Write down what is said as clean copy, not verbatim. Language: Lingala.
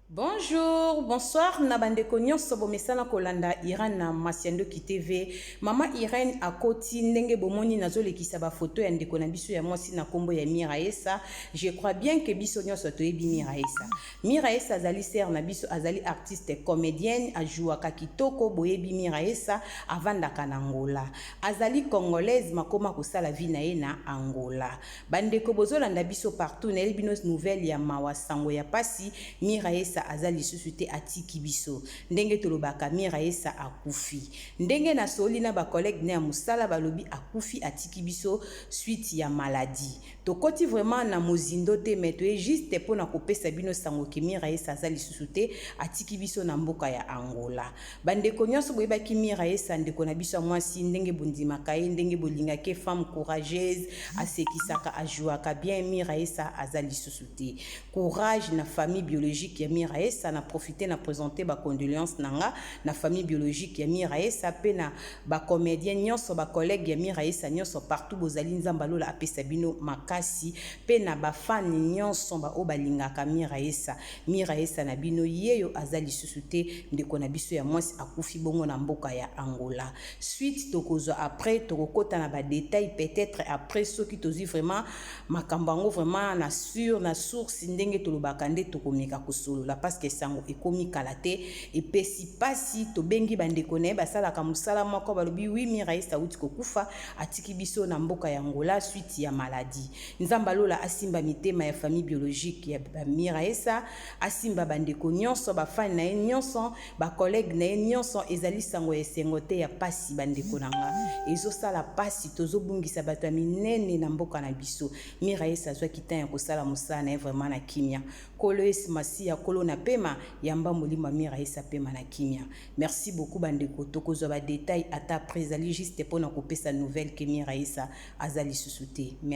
Bonjour, bonsoir, Nabande Konyon, Sobomesana Kolanda, Iran na Masiandoki TV. Mama Irene Akoti, Ndenge Bomoni Nazole qui saba photo ya ndeko na biso ya mwasi na kombo ya Miraesa. Je crois bien que biso nyonso toyebi Miraesa. Miraesa azali ser na biso azali artiste comédienne, ajuaka kitoko boyebi Miraesa avandaka na Angola. Azali congolaise makoma kosala vie na ye na Angola. Bandeko bozolanda biso partout na binos nouvelle ya mawa sango ya pasi Miraesa azali susute atiki biso ndenge tolobaka Miraesa akufi ndenge na soli na ba collègue ne ya musala balobi akufi atiki biso suite ya maladie tokoti vraiment na mozindo te mais toye juste pona kopesa bino sango ke Miraesa azali susute atiki biso na mboka ya Angola bandeko nyonso boyebaki Miraesa ndeko na biso mwasi ndenge bondimaka ye ndenge bolingaka femme courageuse asekisaka ajuaka bien Miraesa azali susute courage na famille biologique ya Miraesa na profiter na présenter ba condoléances nanga na famille biologique ya Miraesa pe na ba comédien nyonso ba collègue ya Miraesa nyonso partout bozali nzamba lola apesa bino makasi pe na ba fan nyonso ba obalingaka Miraesa na bino yeyo azali susute ndeko na biso ya mwasi akufi bongo na mboka ya Angola suite tokozwa après tokokota na ba détails peut-être après soki tozi vraiment makambango vraiment na sur na source ndenge tolobaka nde tokomeka kosolola parce que sango ekomi kalate epesi pasi tobengi bandeko na ye basalaka mosala moko balobi wi Miraesa uti kokufa atiki biso na mboka ya Angola suite ya maladie nzamba lola asimba mitema ya famille biologique ya Miraesa asimba bandeko nyonso bafani na ye nyonso ba collègue na ye nyonso ezali sango ya esengo te ya pasi bandeko nanga ezosala pasi tozobungisa bato ya minene na mboka na biso Miraesa azwaki temps ya kosala mosala na ye vraiment na kimia kolo esi masi ya kolo na pema yamba molima Miraesa pema na kimia merci beaucoup bandeko tokozwa ba détail ata après ezali juste pona kopesa nouvelle ke Miraesa azali susute.